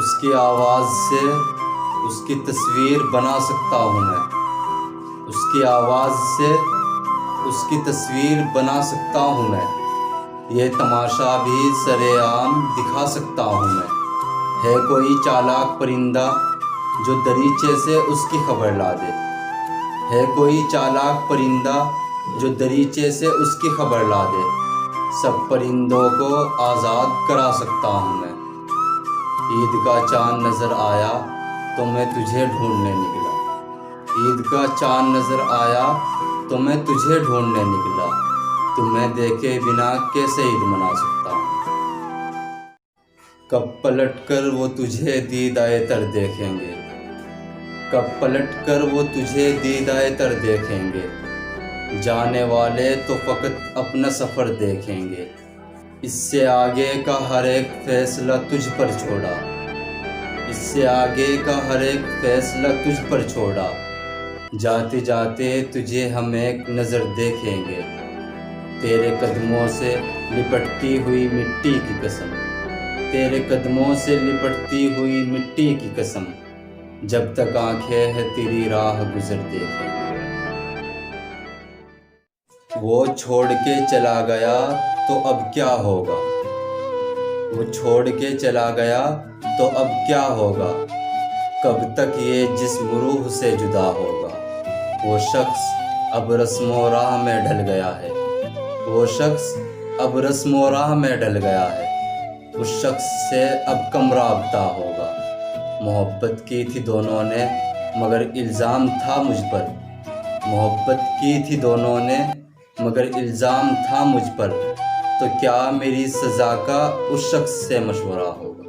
اس کی آواز سے اس کی تصویر بنا سکتا ہوں میں، اس کی آواز سے اس کی تصویر بنا سکتا ہوں میں، یہ تماشا بھی سر عام دکھا سکتا ہوں میں۔ ہے کوئی چالاک پرندہ جو دریچے سے اس کی خبر لا دے، ہے کوئی چالاک پرندہ جو دریچے سے اس کی خبر لا دے، سب پرندوں کو آزاد کرا سکتا ہوں میں۔ عید کا چاند نظر آیا تو میں تجھے ڈھونڈنے نکلا، عید کا چاند نظر آیا تو میں تجھے ڈھونڈنے نکلا، تمہیں دیکھے بنا کیسے عید منا سکتا ہوں۔ کب پلٹ کر وہ تجھے دیدائے تر دیکھیں گے، کب پلٹ کر وہ تجھے دیدائے تر دیکھیں گے، جانے والے تو فقط اپنا سفر دیکھیں گے، اس سے آگے کا ہر ایک فیصلہ تجھ پر چھوڑا، اس سے آگے کا ہر ایک فیصلہ تجھ پر چھوڑا، جاتے جاتے تجھے ہم ایک نظر دیکھیں گے، تیرے قدموں سے لپٹتی ہوئی مٹی کی قسم، تیرے قدموں سے لپٹتی ہوئی مٹی کی قسم، جب تک آنکھیں ہے تیری راہ گزر دیکھیں گے۔ وہ چھوڑ کے چلا گیا تو اب کیا ہوگا، وہ چھوڑ کے چلا گیا تو اب کیا ہوگا، کب تک یہ جسم روح سے جدا ہوگا، وہ شخص اب رسم و راہ میں ڈل گیا ہے، وہ شخص اب رسم و راہ میں ڈل گیا ہے، اس شخص سے اب کم رابطہ ہوگا، محبت کی تھی دونوں نے مگر الزام تھا مجھ پر، محبت کی تھی دونوں نے مگر الزام تھا مجھ پر، تو کیا میری سزا کا اس شخص سے مشورہ ہوگا۔